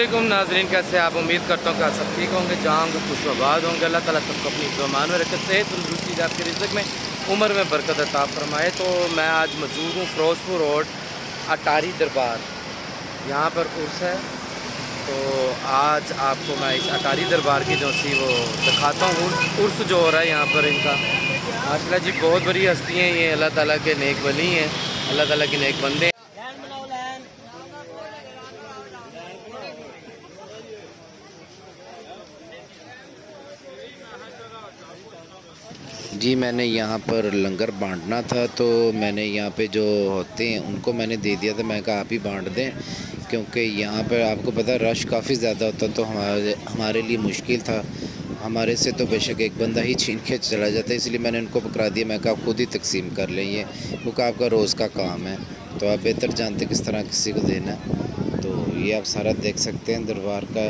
वालेकुम नाज़रीन, कैसे आप? उम्मीद करता हूँ कि आप सब ठीक होंगे, जहाँ होंगे खुश आबाद होंगे। अल्लाह ताला सबको अपनी ज़मान में रखे, सेहत तंदुरुस्ती आपके रिज़्क़ में, उम्र में बरकत अता फरमाए। तो मैं आज मौजूद हूँ फ़िरोज़पुर रोड अटारी दरबार, यहाँ पर उर्स है। तो आज आपको मैं इस अटारी दरबार की जो सी वो दिखाता हूँ। उर्स जो हो रहा है यहाँ पर इनका, माशाल्लाह जी बहुत बड़ी हस्ती हैं ये, अल्लाह ताला के नेक वली हैं, अल्लाह ताला के नेक बंदे हैं। जी मैंने यहाँ पर लंगर बांटना था, तो मैंने यहाँ पे जो होते हैं उनको मैंने दे दिया था। मैं कहा आप ही बांट दें, क्योंकि यहाँ पर आपको पता है रश काफ़ी ज़्यादा होता, तो हमारे लिए मुश्किल था। हमारे से तो बेशक एक बंदा ही छीन के चला जाता है, इसलिए मैंने उनको पकड़ा दिया। मैं कहा आप खुद ही तकसीम कर लें ये, क्योंकि आपका रोज़ का काम है, तो आप बेहतर जानते किस तरह किसी को देना है। तो ये आप सारा देख सकते हैं दरबार का।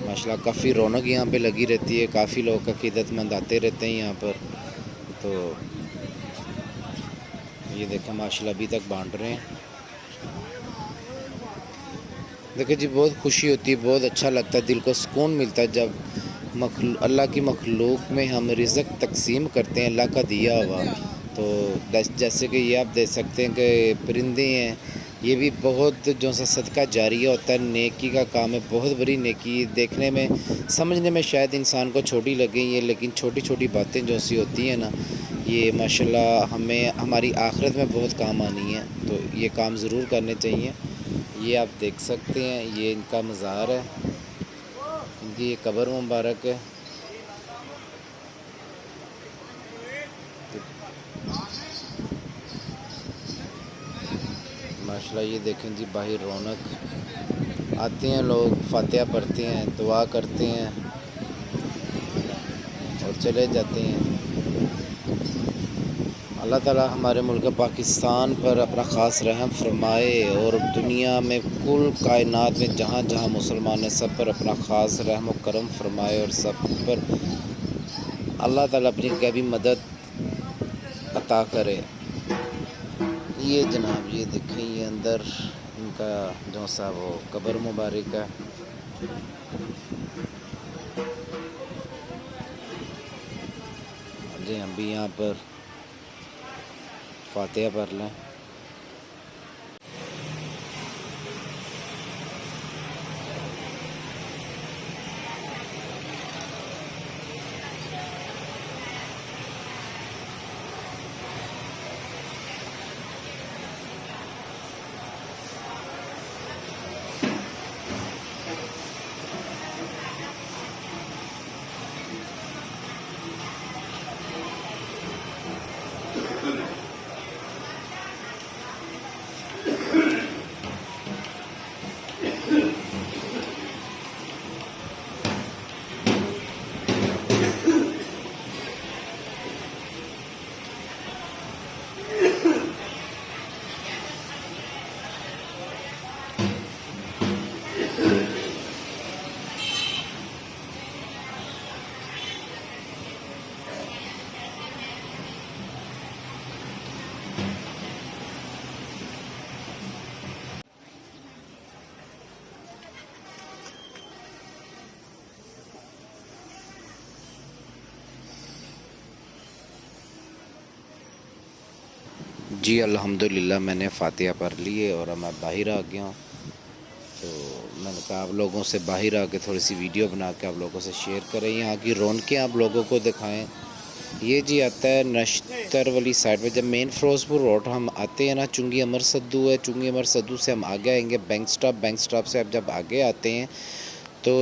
माशाल्लाह काफ़ी रौनक यहाँ पे लगी रहती है, काफ़ी लोग अक़ीदतमंद आते रहते हैं यहाँ पर। तो ये देखें माशाल्लाह अभी तक बांट रहे हैं। देखिए जी बहुत खुशी होती है, बहुत अच्छा लगता है, दिल को सुकून मिलता है जब अल्लाह की मखलूक में हम रिज़्क़ तकसीम करते हैं, अल्लाह का दिया हुआ। तो जैसे कि ये आप देख सकते हैं कि परिंदे हैं, ये भी बहुत जो सा सदका जारिया होता है, नेकी का काम है, बहुत बड़ी नेकी। देखने में समझने में शायद इंसान को छोटी लगे ये, लेकिन छोटी छोटी बातें जो सी होती हैं ना, ये माशाल्लाह हमें हमारी आखिरत में बहुत काम आनी है। तो ये काम ज़रूर करने चाहिए। ये आप देख सकते हैं, ये इनका मज़ार है, इनकी ये कब्र मुबारक है। माशाल्लाह ये देखें जी बाहर रौनक, आते हैं लोग, फातिहा पढ़ते हैं, दुआ करते हैं और चले जाते हैं। अल्लाह ताला हमारे मुल्क पाकिस्तान पर अपना ख़ास रहम फरमाए, और दुनिया में कुल कायनात में जहाँ जहाँ मुसलमान हैं सब पर अपना ख़ास रहम व करम फरमाए, और सब पर अल्लाह ताला अपनी गैबी मदद अता करे। ये जनाब ये देखें, ये अंदर इनका जो सा वो कब्र मुबारक है। जी हम भी यहाँ पर फातिहा पढ़ लें। जी अल्हम्दुलिल्लाह मैंने फातिहा पढ़ ली है और मैं बाहर आ गया हूँ। तो मैंने कहा आप लोगों से बाहर आके थोड़ी सी वीडियो बना के आप लोगों से शेयर करें, यहाँ की रौनकें आप लोगों को दिखाएं। ये जी आता है नश्तर वाली साइड पे, जब मेन फ़िरोज़पुर रोड हम आते हैं ना, चुंगी अमर सद्दू है, चुंगी अमर सद्दू से हम आगे आएंगे बैंक स्टॉप, बैंक स्टॉप से आप जब आगे आते हैं तो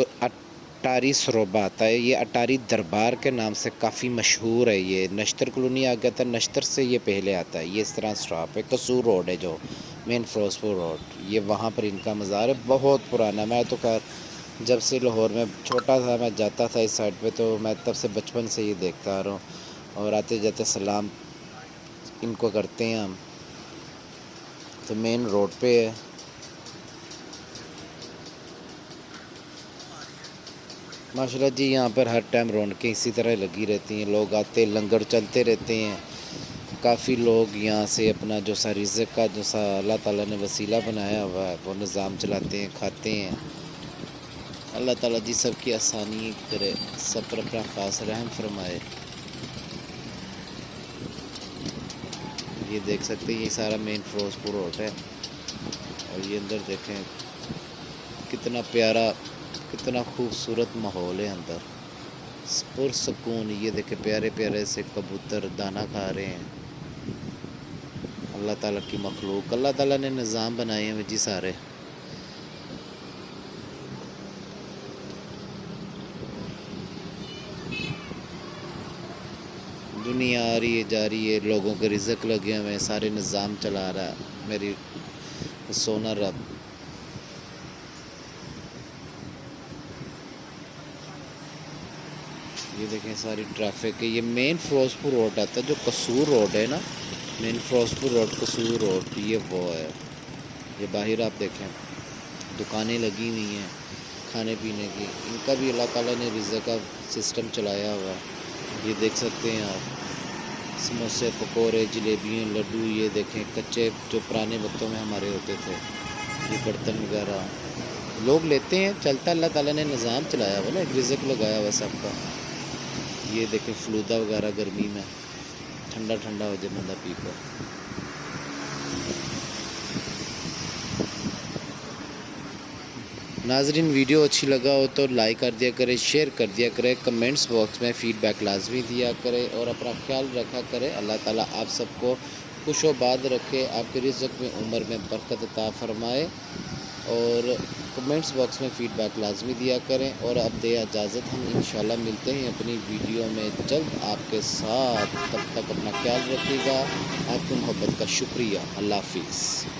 अटारी सरोबा आता है। ये अटारी दरबार के नाम से काफ़ी मशहूर है। ये नश्तर कॉलोनी आ गया था, नश्तर से ये पहले आता है। ये इस तरह स्टॉप है, कसूर रोड है जो मेन फ़िरोज़पुर रोड, ये वहाँ पर इनका मज़ार है, बहुत पुराना। मैं तो खैर जब से लाहौर में छोटा था मैं जाता था इस साइड पे, तो मैं तब से बचपन से ये देखता आ रहा हूँ, और आते जाते सलाम इनको करते हैं हम। तो मेन रोड पे है। माशाल्लाह जी यहाँ पर हर टाइम रौनकें इसी तरह लगी रहती हैं, लोग आते, लंगर चलते रहते हैं। काफ़ी लोग यहाँ से अपना जो सा रिज़्क़ का जो सा अल्लाह ताला ने वसीला बनाया हुआ है वो निज़ाम चलाते हैं, खाते हैं। اللہ تعالیٰ جی سب کی آسانی کرے، سب پر اپنا خاص رحم فرمائے۔ یہ دیکھ سکتے ہیں یہ سارا مین فیروزپور روڈ ہے، اور یہ اندر دیکھیں کتنا پیارا، کتنا خوبصورت ماحول ہے اندر، پرسکون۔ یہ دیکھیں پیارے پیارے سے کبوتر دانہ کھا رہے ہیں۔ اللہ تعالیٰ کی مخلوق، اللہ تعالیٰ نے نظام بنائے ہیں جی سارے۔ دنیا آ رہی ہے جا رہی ہے، لوگوں کے رزق لگے ہوئے ہیں، سارے نظام چلا رہا ہے میری سونا رب۔ یہ دیکھیں ساری ٹریفک ہے، یہ مین فیروزپور روڈ آتا ہے، جو قصور روڈ ہے نا، مین فیروزپور روڈ قصور روڈ، یہ وہ ہے۔ یہ باہر آپ دیکھیں دکانیں لگی ہوئی ہیں کھانے پینے کی، ان کا بھی اللہ تعالیٰ نے رزق کا سسٹم چلایا ہوا ہے۔ یہ دیکھ سکتے ہیں آپ سموسے، پکوڑے، جلیبیاں، لڈو، یہ دیکھیں کچے جو پرانے وقتوں میں ہمارے ہوتے تھے، یہ برتن وغیرہ لوگ لیتے ہیں، چلتا اللہ تعالیٰ نے نظام چلایا ہوا نا، ایک رزق لگایا ہوا سب کا۔ یہ دیکھیں فلودہ وغیرہ گرمی میں ٹھنڈا ٹھنڈا ہو جائے بندہ پی کر۔ ناظرین ویڈیو اچھی لگا ہو تو لائک کر دیا کرے، شیئر کر دیا کرے، کمنٹس باکس میں فیڈ بیک لازمی دیا کرے، اور اپنا خیال رکھا کرے۔ اللہ تعالیٰ آپ سب کو خوش و باد رکھے، آپ کے رزق میں عمر میں برکت عطا فرمائے، اور کمنٹس باکس میں فیڈ بیک لازمی دیا کریں۔ اور اب دے اجازت، ہم انشاءاللہ ملتے ہیں اپنی ویڈیو میں جلد آپ کے ساتھ، تب تک اپنا خیال رکھیے گا۔ آپ کی محبت کا شکریہ، اللہ حافظ۔